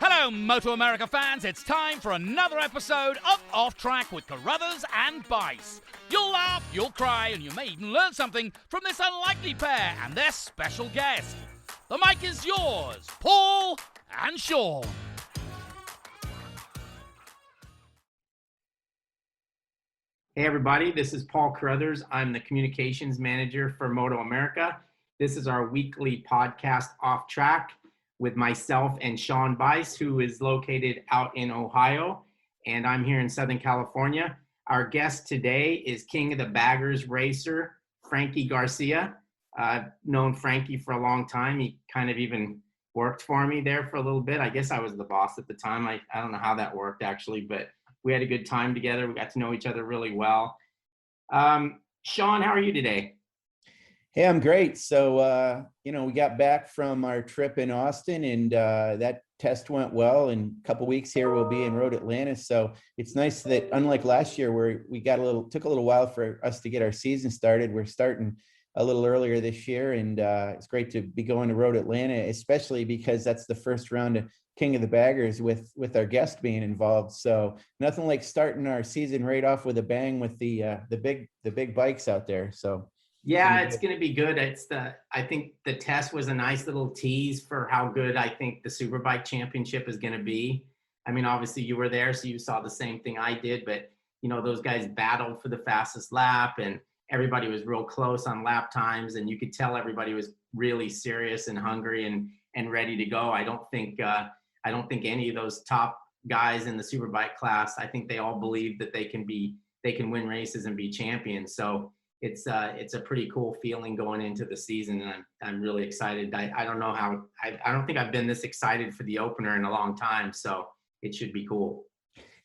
Hello, MotoAmerica fans. It's time for another episode of Off Track with Carruthers and Bice. You'll laugh, you'll cry, and you may even learn something from this unlikely pair and their special guest. The mic is yours, Paul and Sean. Hey everybody, this is Paul Carruthers. I'm the communications manager for MotoAmerica. This is our weekly podcast, Off Track, with myself and Sean Bice, who is located out in Ohio, and I'm here in Southern California. Our guest today is King of the Baggers racer, Frankie Garcia. I've known Frankie for a long time. He kind of even worked for me there for a little bit. I guess I was the boss at the time. I don't know how that worked actually, but we had a good time together. We got to know each other really well. Sean, how are you today? Hey, I'm great. So, we got back from our trip in Austin and that test went well. In a couple weeks here, we'll be in Road Atlanta. So it's nice that unlike last year where we took a little while for us to get our season started, we're starting a little earlier this year. And it's great to be going to Road Atlanta, especially because that's the first round of King of the Baggers with our guest being involved. So nothing like starting our season right off with a bang with the big bikes out there. So. Yeah, it's going to be good. I think the test was a nice little tease for how good I think the Superbike Championship is going to be. I mean, obviously you were there, so you saw the same thing I did, but those guys battled for the fastest lap and everybody was real close on lap times, and you could tell everybody was really serious and hungry and ready to go. I don't think any of those top guys in the Superbike class, I think they all believe that they can win races and be champions. So it's a pretty cool feeling going into the season, and I'm really excited. I don't know how I don't think I've been this excited for the opener in a long time, so it should be cool.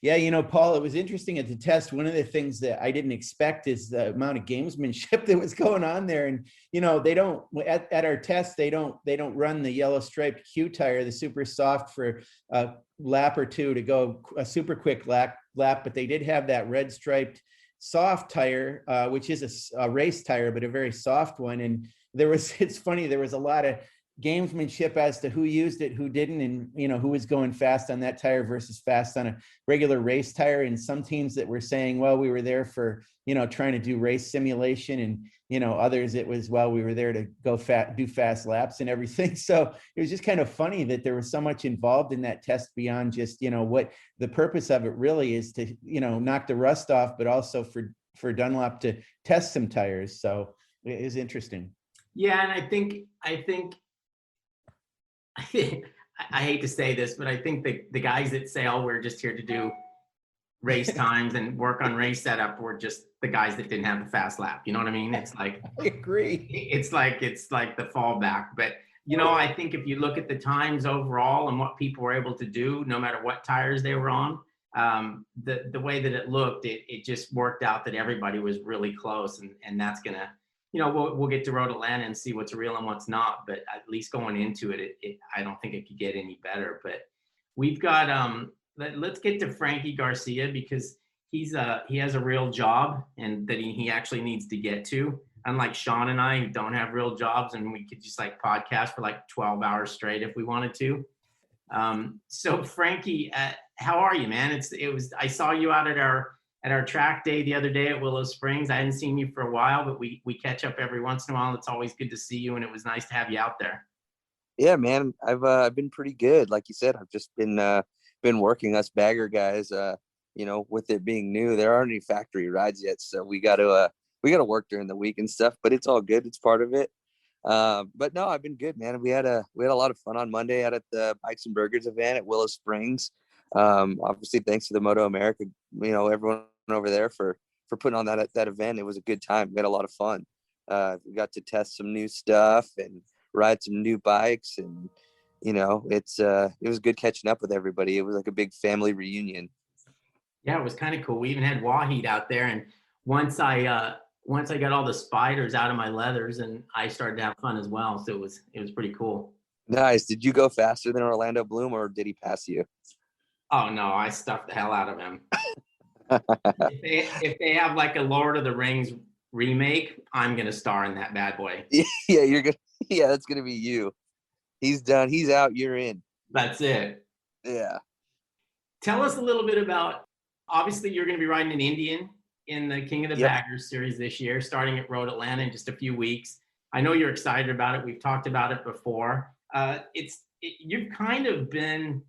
Yeah, Paul, it was interesting at the test. One of the things that I didn't expect is the amount of gamesmanship that was going on there. And they don't at our test they don't run the yellow striped Q tire, the super soft, for a lap or two to go a super quick lap, but they did have that red striped soft tire, which is a race tire, but a very soft one. And it's funny, there was a lot of gamesmanship as to who used it, who didn't, and who was going fast on that tire versus fast on a regular race tire. And some teams that were saying, well, we were there for trying to do race simulation, and others it was, well, we were there to go do fast laps and everything. So it was just kind of funny that there was so much involved in that test beyond just what the purpose of it really is, to knock the rust off, but also for Dunlop to test some tires. So it was interesting. Yeah, and I think I hate to say this, but I think the guys that say, oh, we're just here to do race times and work on race setup were just the guys that didn't have the fast lap. You know what I mean? It's like, I agree. It's like the fallback. But, I think if you look at the times overall and what people were able to do, no matter what tires they were on, the way that it looked, it just worked out that everybody was really close. And that's going to, we'll get to Road Atlanta and see what's real and what's not, but at least going into it, I don't think it could get any better. But we've got, let's get to Frankie Garcia, because he has a real job and that he actually needs to get to. Unlike Sean and I, who don't have real jobs, and we could just podcast for 12 hours straight if we wanted to. So Frankie, how are you, man? I saw you out at our track day the other day at Willow Springs. I hadn't seen you for a while, but we catch up every once in a while. It's always good to see you, and it was nice to have you out there. Yeah, man, I've been pretty good. Like you said, I've just been working us bagger guys. With it being new, there aren't any factory rides yet, so we got to work during the week and stuff. But it's all good. It's part of it. But no, I've been good, man. We had a lot of fun on Monday out at the Bikes and Burgers event at Willow Springs. Obviously, thanks to the MotoAmerica, everyone over there for putting on that event. It was a good time. We had a lot of fun. We got to test some new stuff and ride some new bikes, and it was good catching up with everybody. It was like a big family reunion. Yeah, it was kind of cool. We even had Wahid out there, and once I got all the spiders out of my leathers, and I started to have fun as well. So it was pretty cool. Nice. Did you go faster than Orlando Bloom, or did he pass you? Oh no, I stuffed the hell out of him. if they have a Lord of the Rings remake, I'm gonna star in that bad boy. Yeah, you're gonna. Yeah, that's gonna be you. He's done. He's out. You're in. That's it. Yeah. Tell us a little bit about, obviously you're going to be riding an Indian in the King of the Yep. Baggers series this year, starting at Road Atlanta in just a few weeks. I know you're excited about it. We've talked about it before. You've kind of been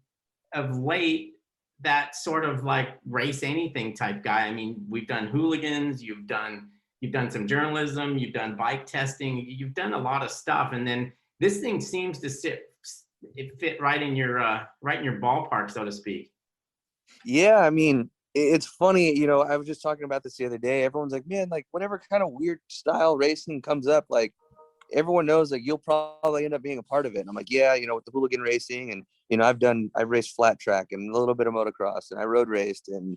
of late that sort of like race anything type guy. I mean, we've done hooligans, you've done some journalism, you've done bike testing, you've done a lot of stuff, and then this thing seems to fit right in your ballpark, so to speak. Yeah, I mean, it's funny, you know, I was just talking about this the other day. Everyone's like, man, like whenever kind of weird style racing comes up, like everyone knows like you'll probably end up being a part of it. And I'm like, yeah, you know, with the hooligan racing, and you know, I've raced flat track and a little bit of motocross, and I road raced, and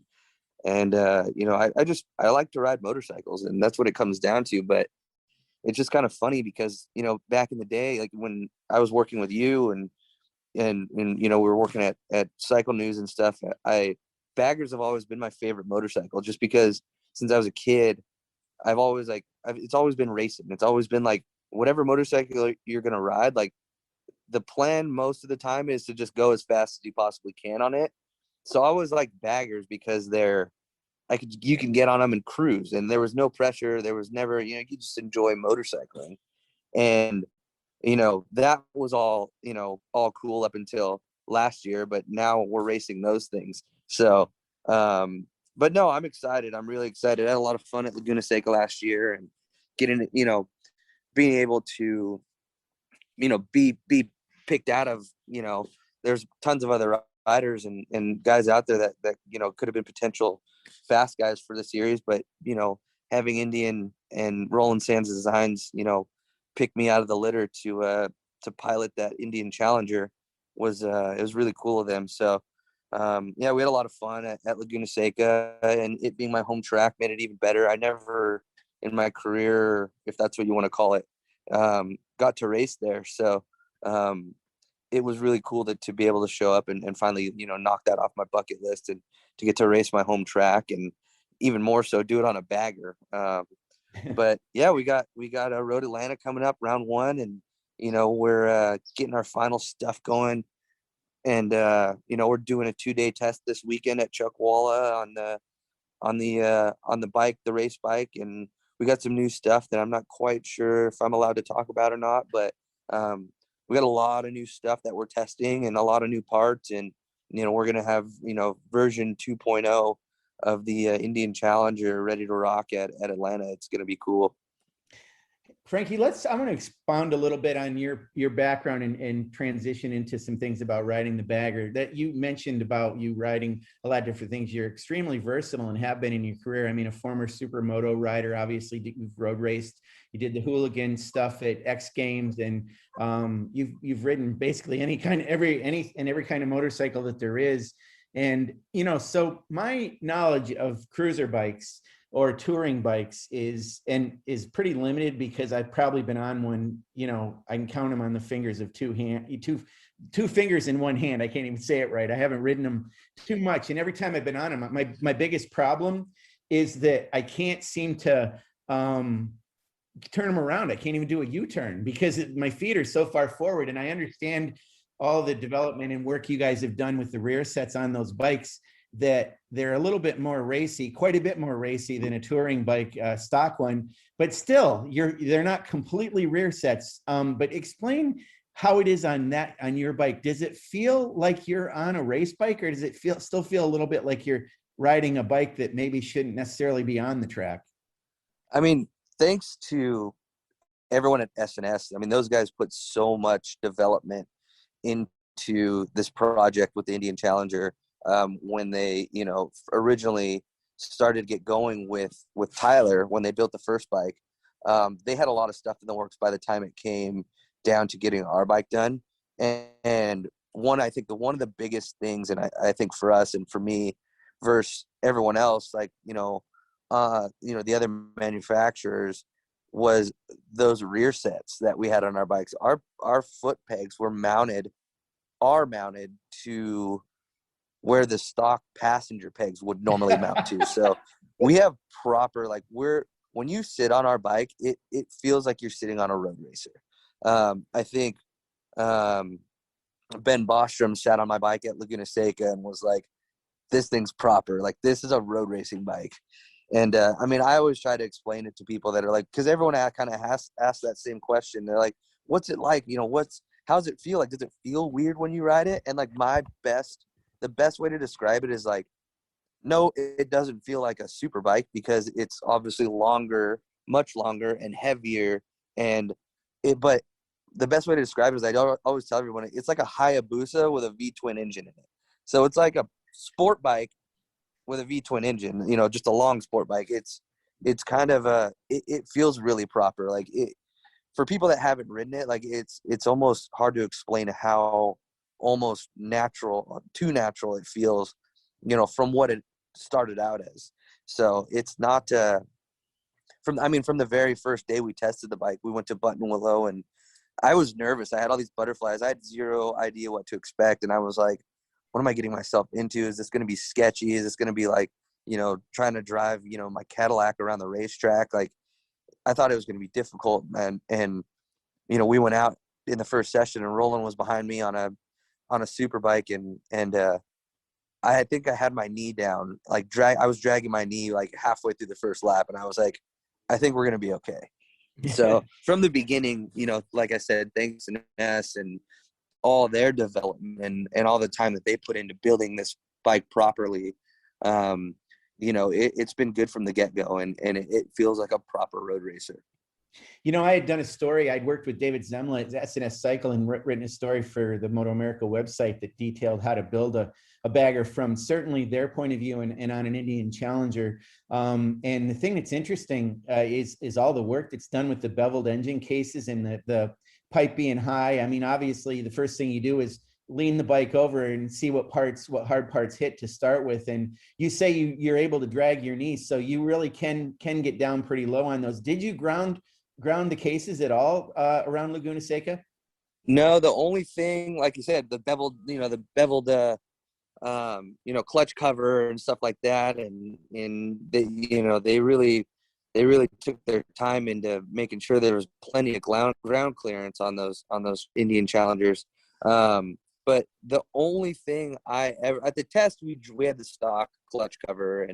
you know, I like to ride motorcycles, and that's what it comes down to. But it's just kind of funny because, you know, back in the day, like when I was working with you and you know, we were working at Cycle News and stuff, baggers have always been my favorite motorcycle, just because since I was a kid, it's always been racing. It's always been like whatever motorcycle you're going to ride, like the plan most of the time is to just go as fast as you possibly can on it. So I always like baggers because you can get on them and cruise, and there was no pressure. There was never, you know, you just enjoy motorcycling. And, you know, that was all, you know, all cool up until last year, but now we're racing those things. So, but no, I'm excited. I'm really excited. I had a lot of fun at Laguna Seca last year, and getting, you know, being able to, you know, be picked out of, you know, there's tons of other riders and guys out there that, you know, could have been potential fast guys for the series, but, you know, having Indian and Roland Sands Designs, you know, pick me out of the litter to pilot that Indian Challenger was it was really cool of them. So yeah, we had a lot of fun at Laguna Seca, and it being my home track made it even better. I never in my career, if that's what you want to call it, got to race there. So it was really cool to be able to show up and finally, you know, knock that off my bucket list, and to get to race my home track, and even more so do it on a bagger. But yeah, we got a Road Atlanta coming up, round 1, and you know, we're getting our final stuff going, and you know, we're doing a 2-day test this weekend at Chuckwalla on the bike, the race bike, and we got some new stuff that I'm not quite sure if I'm allowed to talk about or not, but we got a lot of new stuff that we're testing and a lot of new parts, and you know, we're gonna have, you know, version 2.0 of the Indian Challenger ready to rock at Atlanta. It's gonna be cool. Frankie, I want to expound a little bit on your background and transition into some things about riding the bagger that you mentioned about you riding a lot of different things. You're extremely versatile and have been in your career. I mean, a former supermoto rider, obviously you've road raced, you did the hooligan stuff at X Games, and you've ridden basically any kind of every kind of motorcycle that there is. And, you know, so my knowledge of cruiser bikes or touring bikes is pretty limited, because I've probably been on one, you know, I can count them on the fingers of two fingers in one hand. I can't even say it right. I haven't ridden them too much. And every time I've been on them, my biggest problem is that I can't seem to turn them around. I can't even do a U-turn because my feet are so far forward. And I understand all the development and work you guys have done with the rear sets on those bikes, that they're a little bit more racy, quite a bit more racy than a touring bike, stock one, but still they're not completely rear sets. But explain how it is on your bike. Does it feel like you're on a race bike, or does it still feel a little bit like you're riding a bike that maybe shouldn't necessarily be on the track? I mean, thanks to everyone at S&S. I mean, those guys put so much development into this project with the Indian Challenger. When they, you know, originally started to get going with Tyler, when they built the first bike, they had a lot of stuff in the works by the time it came down to getting our bike done. And I think one of the biggest things, and I think for us and for me versus everyone else, like, you know, the other manufacturers, was those rear sets that we had on our bikes. Our foot pegs are mounted to where the stock passenger pegs would normally mount to. So we have proper, like, when you sit on our bike, it feels like you're sitting on a road racer. I think Ben Bostrom sat on my bike at Laguna Seca and was like, this thing's proper. Like, this is a road racing bike. And I mean, I always try to explain it to people that are like, because everyone kind of asks that same question. They're like, what's it like? You know, how's it feel? Like, does it feel weird when you ride it? And like the best way to describe it is like, no, it doesn't feel like a super bike because it's obviously longer, much longer and heavier. But the best way to describe it is I always tell everyone it's like a Hayabusa with a V-twin engine in it. So it's like a sport bike with a V-twin engine, you know, just a long sport bike. It's kind of it feels really proper. Like for people that haven't ridden it, like it's almost hard to explain how almost too natural it feels, you know, from what it started out as. So it's not from the very first day we tested the bike, we went to Buttonwillow and I was nervous. I had all these butterflies. I had zero idea what to expect. And I was like, what am I getting myself into? Is this going to be sketchy? Is this going to be like, you know, trying to drive, you know, my Cadillac around the racetrack? Like, I thought it was going to be difficult. And, you know, we went out in the first session and Roland was behind me on a super bike. And I think I had my knee down, like I was dragging my knee like halfway through the first lap. And I was like, I think we're going to be okay. So from the beginning, you know, like I said, thanks to Ness and all their development and all the time that they put into building this bike properly, you know, it's been good from the get-go and it feels like a proper road racer. You know, I had done a story. I'd worked with David Zemla at SNS Cycle and written a story for the MotoAmerica website that detailed how to build a bagger from certainly their point of view and on an Indian Challenger. And the thing that's interesting is all the work that's done with the beveled engine cases and the pipe being high. I mean, obviously, the first thing you do is lean the bike over and see what hard parts hit to start with. And you say you're able to drag your knees, so you really can get down pretty low on those. Did you ground the cases at all around Laguna Seca? No, the only thing, like you said, the beveled, clutch cover and stuff like that. And they, you know, they really took their time into making sure there was plenty of ground clearance on those Indian Challengers. But the only thing I ever, at the test, we had the stock clutch cover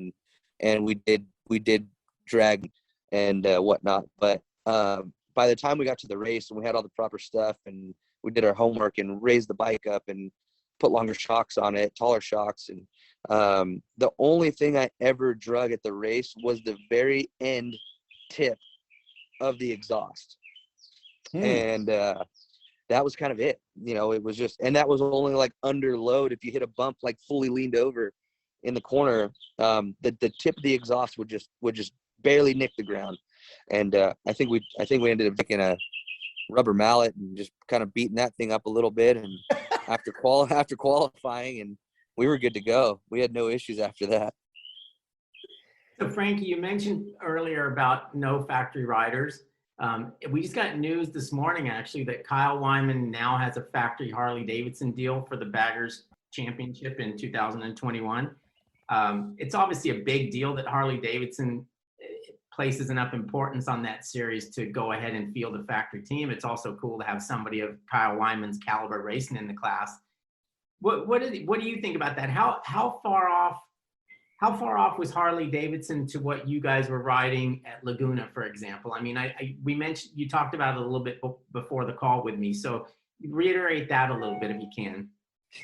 and we did drag and whatnot. But by the time we got to the race and we had all the proper stuff and we did our homework and raised the bike up and put longer shocks on it, taller shocks. And the only thing I ever drug at the race was the very end tip of the exhaust. And that was kind of it. You know, it was just, and that was only like under load. If you hit a bump, like fully leaned over in the corner, the tip of the exhaust would just barely nick the ground. And I think we ended up taking a rubber mallet and just kind of beating that thing up a little bit. And after qualifying, and we were good to go. We had no issues after that. So Frankie, you mentioned earlier about no factory riders. We just got news this morning, actually, that Kyle Wyman now has a factory Harley-Davidson deal for the Baggers Championship in 2021. It's obviously a big deal that Harley-Davidson places enough importance on that series to go ahead and field a factory team. It's also cool to have somebody of Kyle Wyman's caliber racing in the class. What do you think about that? How far off was Harley-Davidson to what you guys were riding at Laguna, for example? I mean, we mentioned, you talked about it a little bit before the call with me, so reiterate that a little bit if you can.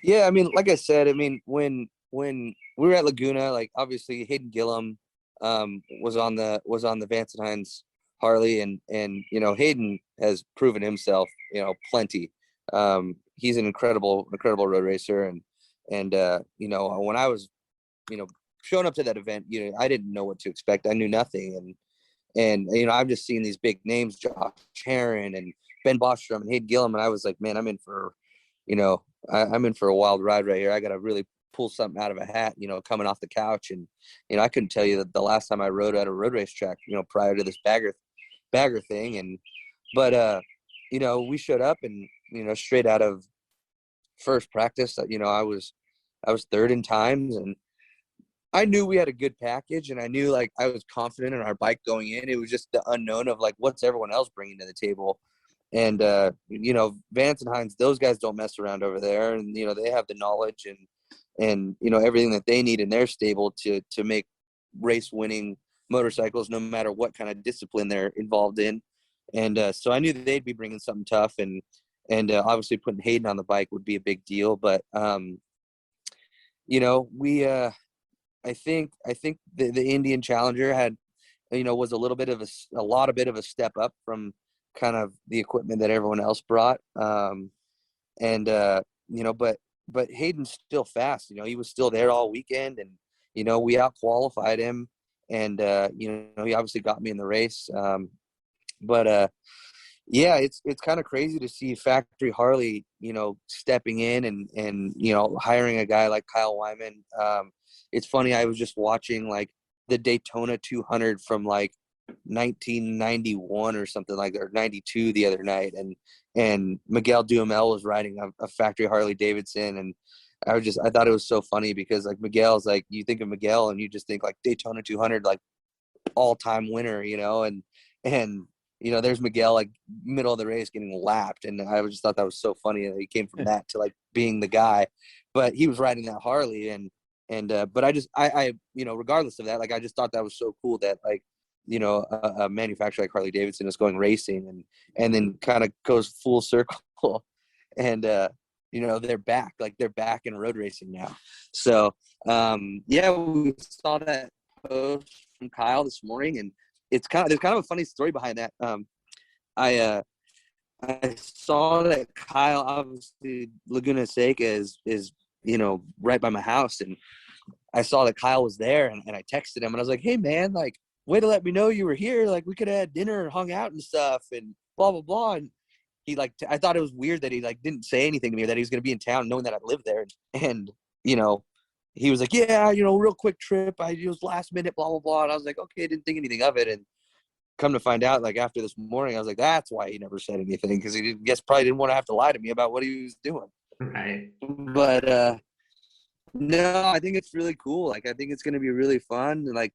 Yeah, I mean, like I said, I mean, when we were at Laguna, like obviously Hayden Gillum was on the Vance and Hines Harley, and you know, Hayden has proven himself, you know, plenty. He's an incredible road racer, and you know, when I was, you know, showing up to that event, you know, I didn't know what to expect. I knew nothing, and you know, I've just seen these big names, Josh Heron and Ben Bostrom and Hayden Gillum, and I was like, man, I'm in for, you know, I'm in for a wild ride right here. I got to really pull something out of a hat, you know, coming off the couch. And you know, I couldn't tell you that the last time I rode at a road race track, you know, prior to this bagger thing. But you know, we showed up, and you know, straight out of first practice, you know, I was third in times, and I knew we had a good package, and I knew, like, I was confident in our bike going in. It was just the unknown of, like, what's everyone else bringing to the table. you know, Vance and Hines, those guys don't mess around over there, and you know, they have the knowledge and you know, everything that they need in their stable to make race winning motorcycles, no matter what kind of discipline they're involved in. And so I knew that they'd be bringing something tough, and obviously putting Hayden on the bike would be a big deal. But you know, I think the Indian Challenger had, you know, was a little bit of a bit of a step up from kind of the equipment that everyone else brought. You know, but Hayden's still fast. You know, he was still there all weekend, and you know, we out qualified him, and you know, he obviously got me in the race. Yeah, it's kind of crazy to see Factory Harley, you know, stepping in and you know, hiring a guy like Kyle Wyman. It's funny, I was just watching like the Daytona 200 from like 1991 or something like that, or 92 the other night, and Miguel Duhamel was riding a Factory Harley Davidson, and I thought it was so funny because like Miguel's like, you think of Miguel and you just think like Daytona 200, like all-time winner, you know, and you know, there's Miguel like middle of the race getting lapped, and I just thought that was so funny that he came from that to like being the guy, but he was riding that Harley, and but I you know, regardless of that, like I just thought that was so cool that like, you know, a manufacturer like Harley Davidson is going racing and then kind of goes full circle, and you know, they're back in road racing now. So yeah, we saw that post from Kyle this morning, and there's kind of a funny story behind that. I saw that Kyle, obviously Laguna Seca is, you know, right by my house, and I saw that Kyle was there, and I texted him, and I was like, hey man, like, way to let me know you were here. Like, we could have had dinner and hung out and stuff and blah, blah, blah. And he like, I thought it was weird that he like didn't say anything to me, that he was going to be in town knowing that I lived there. And, you know, he was like, yeah, you know, real quick trip. It was last minute, blah, blah, blah. And I was like, okay, I didn't think anything of it. And come to find out, like after this morning, I was like, that's why he never said anything. Cause he probably didn't want to have to lie to me about what he was doing. Right. But, no, I think it's really cool. Like, I think it's going to be really fun. Like,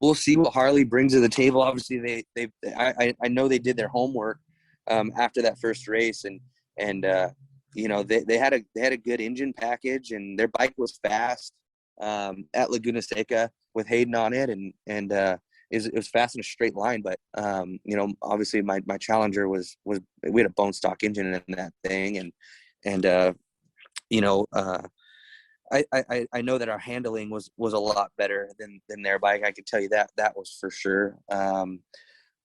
we'll see what Harley brings to the table. Obviously, I know they did their homework after that first race, and you know, they had a good engine package, and their bike was fast at Laguna Seca with Hayden on it, and it was fast in a straight line. But you know, obviously my Challenger was we had a bone stock engine in that thing, and you know, I know that our handling was a lot better than their bike. I can tell you that was for sure.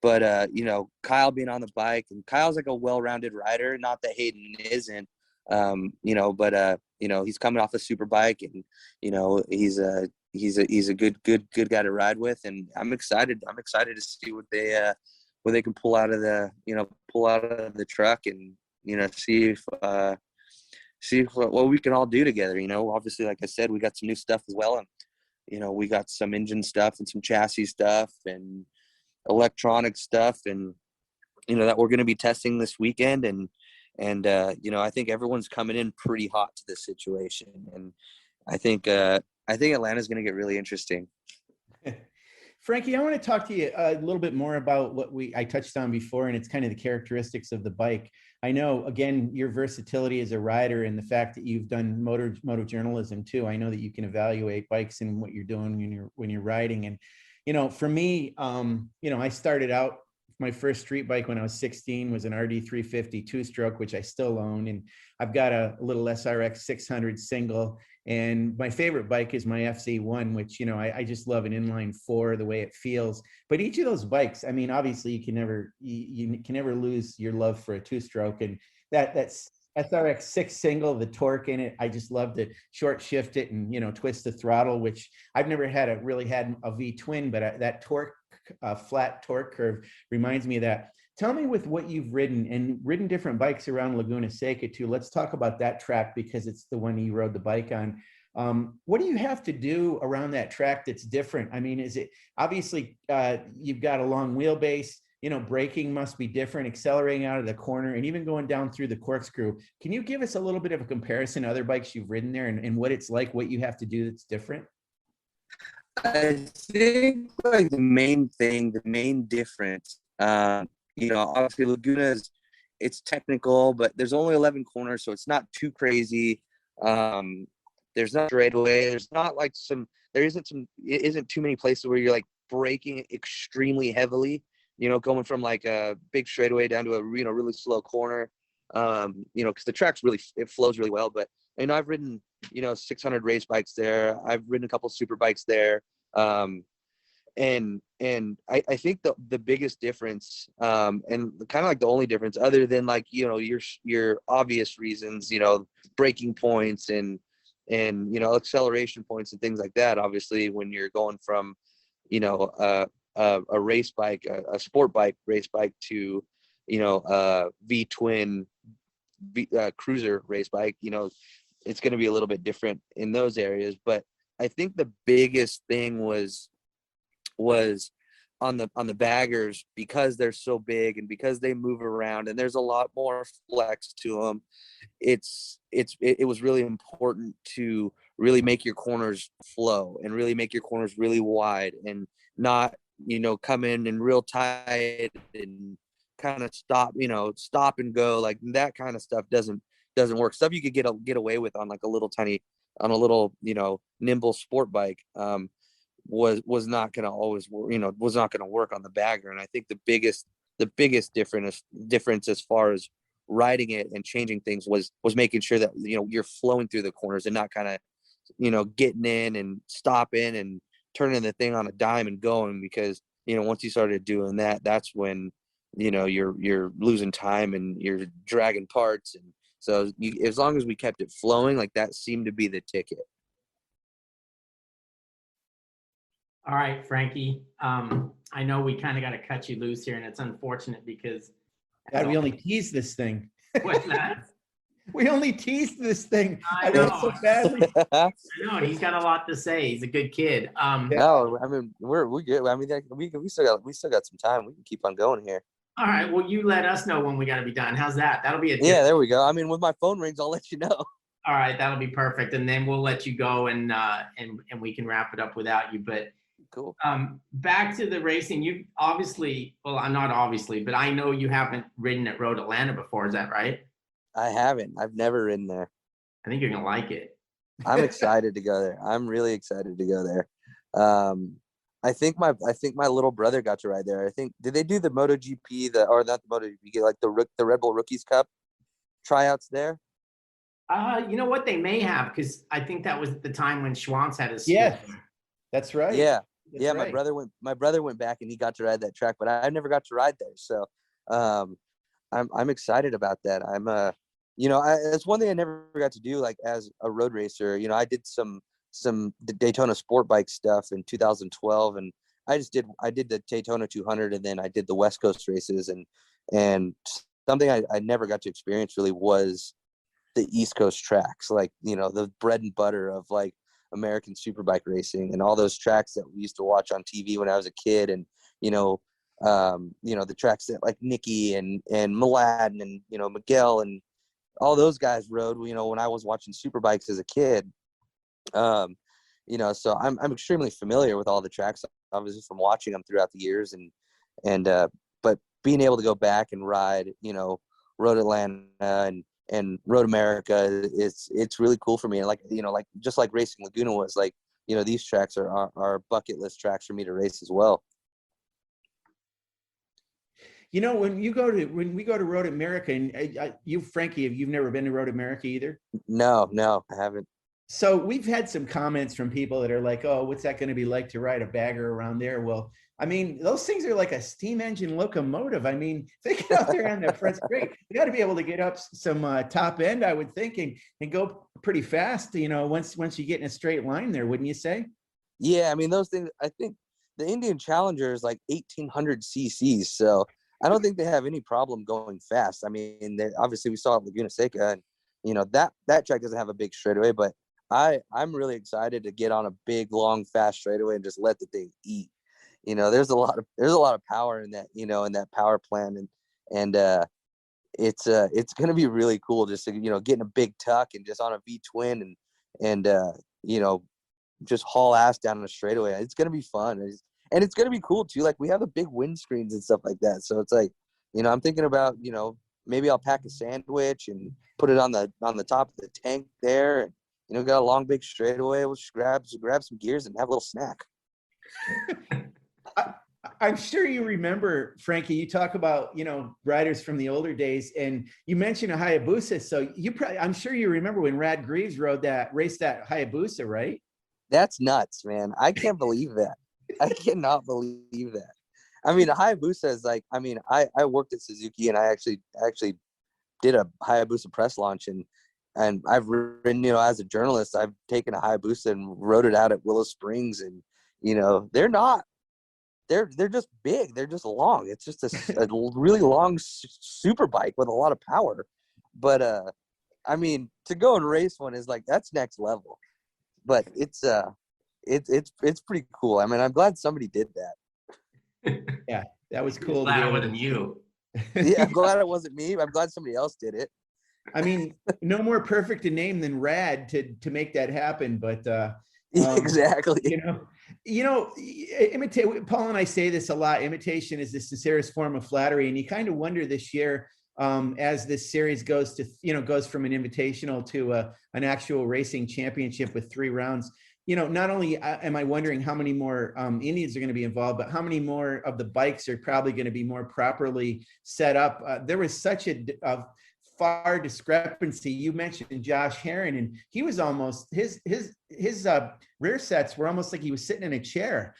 But you know, Kyle being on the bike, and Kyle's like a well-rounded rider. Not that Hayden isn't, you know, but you know, he's coming off a super bike, and you know, he's a good guy to ride with, and I'm excited to see what they can pull out of the truck, and you know, see what we can all do together. You know, obviously, like I said, we got some new stuff as well, and you know, we got some engine stuff and some chassis stuff and electronic stuff, and you know, that we're going to be testing this weekend, and you know, I think everyone's coming in pretty hot to this situation, and I think Atlanta's going to get really interesting. Frankie, I want to talk to you a little bit more about what I touched on before, and it's kind of the characteristics of the bike. I know, again, your versatility as a rider and the fact that you've done moto journalism too. I know that you can evaluate bikes and what you're doing when you're riding. And, you know, for me, you know, I started out, my first street bike when I was 16 was an RD 350 two-stroke, which I still own. And I've got a little SRX 600 single. And my favorite bike is my FZ1, which, you know, I just love an inline four, the way it feels. But each of those bikes, I mean, obviously you can never lose your love for a two-stroke. And that's SRX 6 single, the torque in it, I just love to short shift it and, you know, twist the throttle, which I've never really had a V twin, but that torque, flat torque curve reminds me of that. Tell me, with what you've ridden different bikes around Laguna Seca too. Let's talk about that track because it's the one you rode the bike on. What do you have to do around that track that's different? I mean, is it obviously you've got a long wheelbase, you know, braking must be different, accelerating out of the corner, and even going down through the corkscrew. Can you give us a little bit of a comparison to other bikes you've ridden there and what it's like, what you have to do that's different? I think like the main difference Obviously Laguna's, it's technical, but there's only 11 corners, so it's not too crazy. There's not straightaway. It isn't too many places where you're like braking extremely heavily, going from like a big straightaway down to a, really slow corner. Because the track's it flows really well. But, I've ridden, 600 race bikes there. I've ridden a couple super bikes there. And I think the biggest difference, and kind of like the only difference other than like, your obvious reasons, braking points and acceleration points and things like that. Obviously, when you're going from, a race bike, a sport bike race bike to, V-twin cruiser race bike, it's going to be a little bit different in those areas. But I think the biggest thing was on the baggers, because they're so big and because they move around and there's a lot more flex to them. It was really important to really make your corners flow and really make your corners really wide and not, come in and real tight and kind of stop and go. Like that kind of stuff doesn't work. Stuff you could get away with on like a little nimble sport bike. Was not going to always, was not going to work on the bagger. And I think the biggest difference as far as riding it and changing things was making sure that, you're flowing through the corners and not kind of, getting in and stopping and turning the thing on a dime and going, because, once you started doing that, that's when, you're losing time and you're dragging parts. And so as long as we kept it flowing, like that seemed to be the ticket. All right, Frankie. I know we kind of got to cut you loose here, and it's unfortunate because we only teased this thing. What's that? We only teased this thing. I know. So badly. I know, and he's got a lot to say. He's a good kid. No, I mean we're good. I mean we still got some time. We can keep on going here. All right. Well, you let us know when we got to be done. How's that? That'll be Yeah. There we go. I mean, when my phone rings, I'll let you know. All right, that'll be perfect, and then we'll let you go, and we can wrap it up without you. But cool. Back to the racing. You obviously, well, I'm not obviously, but I know you haven't ridden at Road Atlanta before. Is that right? I haven't. I've never ridden there. I think you're gonna like it. I'm excited to go there. I'm really excited to go there. I think my little brother got to ride there. Did they do the MotoGP, or not the MotoGP, like the Red Bull Rookies Cup tryouts there? You know what? They may have, because I think that was the time when Schwantz had his. Yes, that's right. Yeah. That's yeah, right. My brother went back and he got to ride that track, but I never got to ride there. So I'm excited about that. It's one thing I never got to do, like as a road racer. I did some Daytona sport bike stuff in 2012, and I did the Daytona 200, and then I did the West Coast races, and something I never got to experience really was the East Coast tracks, like, the bread and butter of like American superbike racing and all those tracks that we used to watch on TV when I was a kid. And, the tracks that like Nicky and Mladen and, Miguel and all those guys rode, when I was watching superbikes as a kid. So I'm extremely familiar with all the tracks, obviously from watching them throughout the years, but being able to go back and ride, Road Atlanta and Road America, it's really cool for me. And like just like racing Laguna was, like, these tracks are bucket list tracks for me to race as well. When we go to Road America, and you, Frankie, you've never been to Road America either? No, I haven't. So we've had some comments from people that are like, oh, what's that going to be like to ride a bagger around there? Well, I mean, those things are like a steam engine locomotive. I mean, they get out there on the front straight. You got to be able to get up some top end, I would think, and go pretty fast, once you get in a straight line there, wouldn't you say? Yeah, I mean, those things, I think the Indian Challenger is like 1,800 cc's, so I don't think they have any problem going fast. I mean, obviously we saw it at Laguna Seca, and that track doesn't have a big straightaway, but I'm really excited to get on a big, long, fast straightaway and just let the thing eat. There's a lot of power in that, in that power plant, and it's going to be really cool just to, get in a big tuck and just on a V-twin and just haul ass down the straightaway. It's going to be fun. And it's going to be cool too. Like, we have the big windscreens and stuff like that. So it's like, I'm thinking about, maybe I'll pack a sandwich and put it on the top of the tank there. And, got a long, big straightaway. We'll just grab some gears and have a little snack. I'm sure you remember, Frankie, you talk about, riders from the older days, and you mentioned a Hayabusa. So I'm sure you remember when Rad Greaves raced that Hayabusa, right? That's nuts, man. I can't believe that. I cannot believe that. I mean, a Hayabusa is like, I worked at Suzuki, and I actually did a Hayabusa press launch, and I've ridden, as a journalist, I've taken a Hayabusa and rode it out at Willow Springs, and they're just big, they're just long. It's just a really long super bike with a lot of power. But to go and race one is like, that's next level. But it's pretty cool. I mean, I'm glad somebody did that. Yeah, that was cool. Glad it wasn't you. Yeah, I'm glad it wasn't me. I'm glad somebody else did it. I mean, no more perfect a name than Rad to make that happen. But exactly. Paul and I say this a lot. Imitation is the sincerest form of flattery, and you kind of wonder this year, as this series goes from an invitational to an actual racing championship with 3 rounds. Not only am I wondering how many more Indians are going to be involved, but how many more of the bikes are probably going to be more properly set up. There was such a far discrepancy. You mentioned Josh Herron, and he was almost his rear sets were almost like he was sitting in a chair.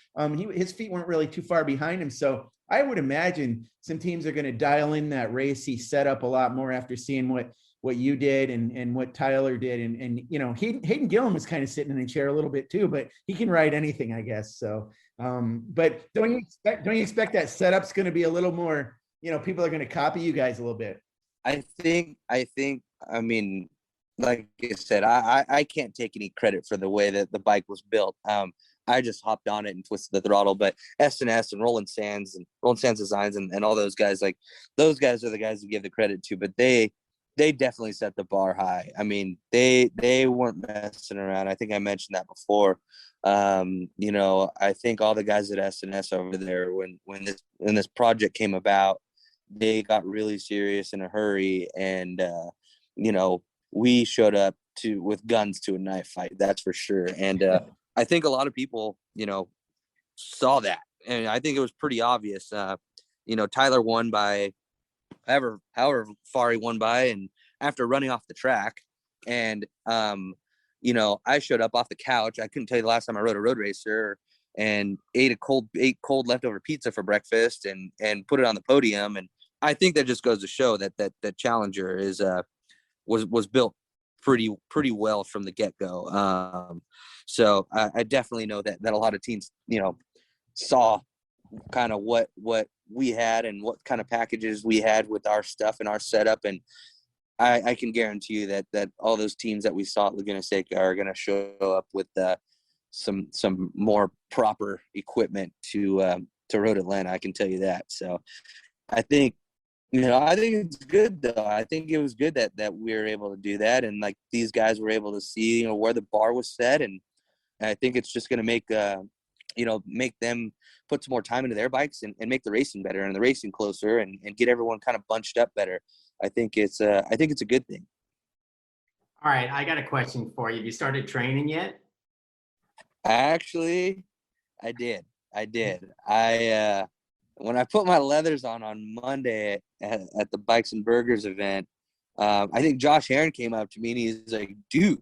His feet weren't really too far behind him. So I would imagine some teams are going to dial in that racy setup a lot more after seeing what you did and what Tyler did. And Hayden Gillen was kind of sitting in a chair a little bit too, but he can ride anything, I guess. So, but don't you expect that setup's going to be a little more, people are going to copy you guys a little bit? I think, I mean, like I said, I can't take any credit for the way that the bike was built. I just hopped on it and twisted the throttle, but S&S and Roland Sands Designs and all those guys, like those guys are the guys to give the credit to, but they definitely set the bar high. I mean, they weren't messing around. I think I mentioned that before. I think all the guys at S&S over there, when this project came about, they got really serious in a hurry, and we showed up with guns to a knife fight, that's for sure. And I think a lot of people saw that, and I think it was pretty obvious. Tyler won by however far he won by, and after running off the track, and I showed up off the couch. I couldn't tell you the last time I rode a road racer, and ate cold leftover pizza for breakfast, and put it on the podium. And I think that just goes to show that Challenger was built pretty well from the get-go. So I definitely know that a lot of teams saw kind of what we had and what kind of packages we had with our stuff and our setup, and I can guarantee you that all those teams that we saw at Laguna Seca are going to show up with some more proper equipment to Road Atlanta. I can tell you that. So I think it's good though. I think it was good that we were able to do that, and like these guys were able to see where the bar was set, and I think it's just going to make them put some more time into their bikes and make the racing better and the racing closer, and get everyone kind of bunched up better. I think it's a good thing. All right, I got a question for you. Have you started training yet? Actually, I did. When I put my leathers on Monday at the Bikes and Burgers event, I think Josh Herron came up to me and he's like, dude,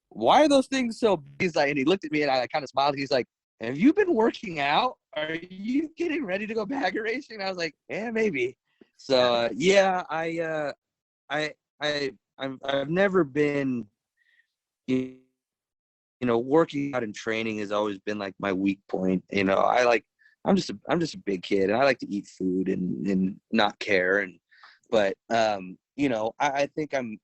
why are those things so big? He's like, and he looked at me and I kind of smiled. He's like, have you been working out? Are you getting ready to go bagger racing? And I was like, yeah, maybe. So yeah, I've never been, working out and training has always been like my weak point. I'm just a big kid, and I like to eat food and not care. But I think I'm,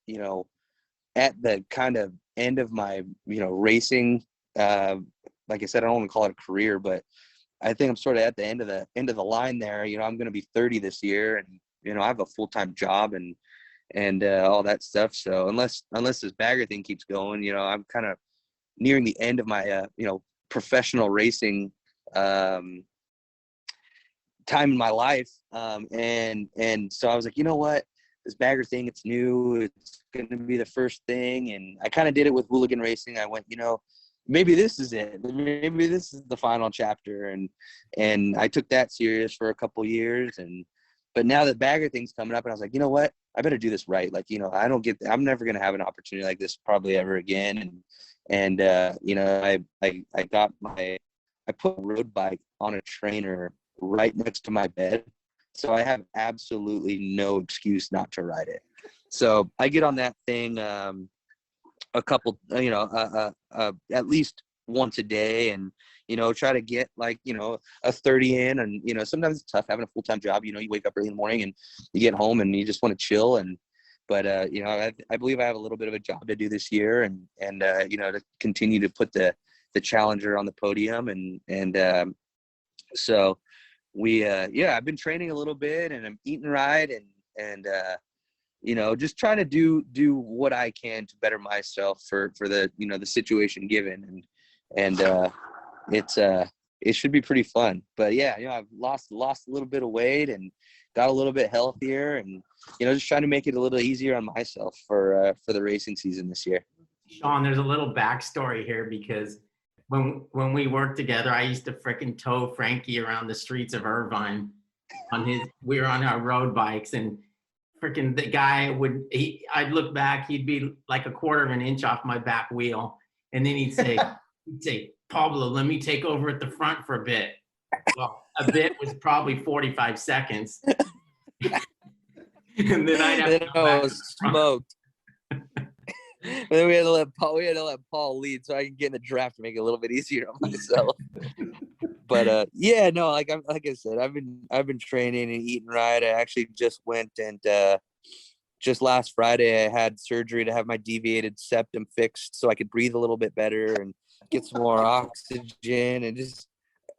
at the kind of end of my, racing. Like I said, I don't want to call it a career, but I think I'm sort of at the end of the line there. I'm going to be 30 this year, and I have a full-time job and all that stuff. So unless this bagger thing keeps going, I'm kind of nearing the end of my professional racing time in my life. And so I was like, you know what, this bagger thing, it's new, it's going to be the first thing. And I kind of did it with hooligan racing. I went, maybe this is it. Maybe this is the final chapter. And I took that serious for a couple years. But now the bagger thing's coming up, and I was like, you know what, I better do this right. Like, I'm never going to have an opportunity like this probably ever again. And I put a road bike on a trainer right next to my bed. So I have absolutely no excuse not to ride it. So I get on that thing a couple, at least once a day, and, try to get like, a 30 in. And, sometimes it's tough having a full-time job. You wake up early in the morning and you get home and you just want to chill. But I believe I have a little bit of a job to do this year, and to continue to put the Challenger on the podium. So I've been training a little bit, and I'm eating right, and just trying to do what I can to better myself for the, the situation given. And it should be pretty fun. But I've lost a little bit of weight and got a little bit healthier, and, just trying to make it a little easier on myself for the racing season this year. Sean, there's a little backstory here, because when we worked together, I used to frickin' tow Frankie around the streets of Irvine we were on our road bikes, and frickin' the guy I'd look back, he'd be like a quarter of an inch off my back wheel. And then he'd say, Pablo, let me take over at the front for a bit. Well, a bit was probably 45 seconds. And then I'd have to go back to the front. Smoked. And then we had to let Paul lead so I can get in the draft to make it a little bit easier on myself. But like I said, I've been training and eating right. I actually just went and just last Friday I had surgery to have my deviated septum fixed so I could breathe a little bit better and get some more oxygen,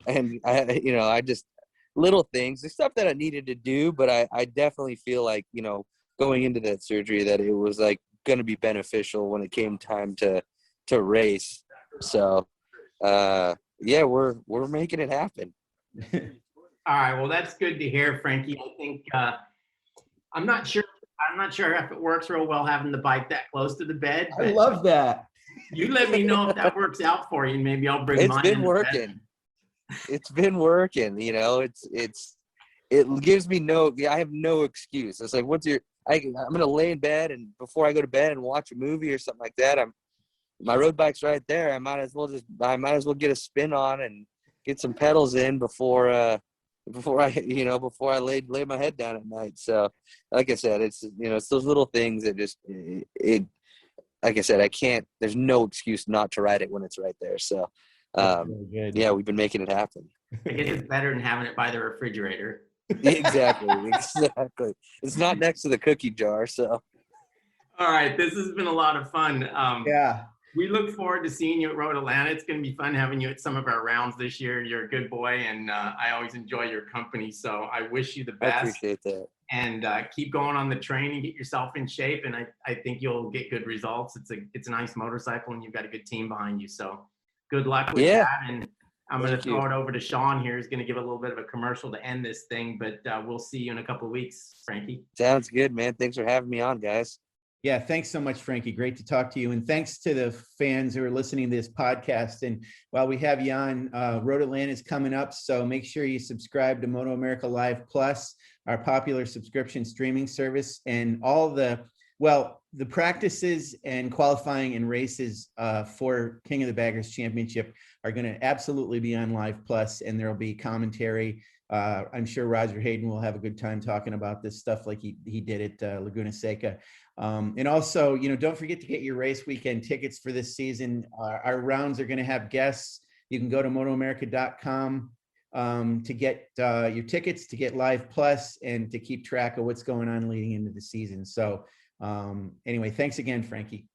and I just little things, the stuff that I needed to do. But I definitely feel like, going into that surgery, that it was like going to be beneficial when it came time to race. So we're making it happen. All right, well, that's good to hear, Frankie. I think I'm not sure if it works real well having the bike that close to the bed. I love that. You let me know if that works out for you, and maybe I'll bring mine. It's been working. It's been working. It gives me I have no excuse. It's like, I'm gonna lay in bed, and before I go to bed and watch a movie or something like that, my road bike's right there. I might as well get a spin on and get some pedals in before I lay my head down at night. So like I said, it's those little things that just like I said, there's no excuse not to ride it when it's right there. So really we've been making it happen. I guess it's better than having it by the refrigerator. Exactly. It's not next to the cookie jar. So all right, this has been a lot of fun. We look forward to seeing you at Road Atlanta. It's going to be fun having you at some of our rounds this year. You're a good boy, and I always enjoy your company. So I wish you the best. I appreciate that. And keep going on the train and get yourself in shape. And I think you'll get good results. It's a nice motorcycle, and you've got a good team behind you. So good luck with that. And I'm going to throw it over to Sean here. He's going to give a little bit of a commercial to end this thing. But we'll see you in a couple of weeks, Frankie. Sounds good, man. Thanks for having me on, guys. Yeah, thanks so much, Frankie. Great to talk to you. And thanks to the fans who are listening to this podcast. And while we have you on, Road Atlanta is coming up. So make sure you subscribe to MotoAmerica Live Plus, our popular subscription streaming service. And all the practices and qualifying and races for King of the Baggers Championship are going to absolutely be on Live Plus. And there'll be commentary. I'm sure Roger Hayden will have a good time talking about this stuff like he did at Laguna Seca. And also, don't forget to get your race weekend tickets for this season. Our rounds are going to have guests. You can go to MotoAmerica.com to get your tickets, to get Live Plus, and to keep track of what's going on leading into the season. So anyway, thanks again, Frankie.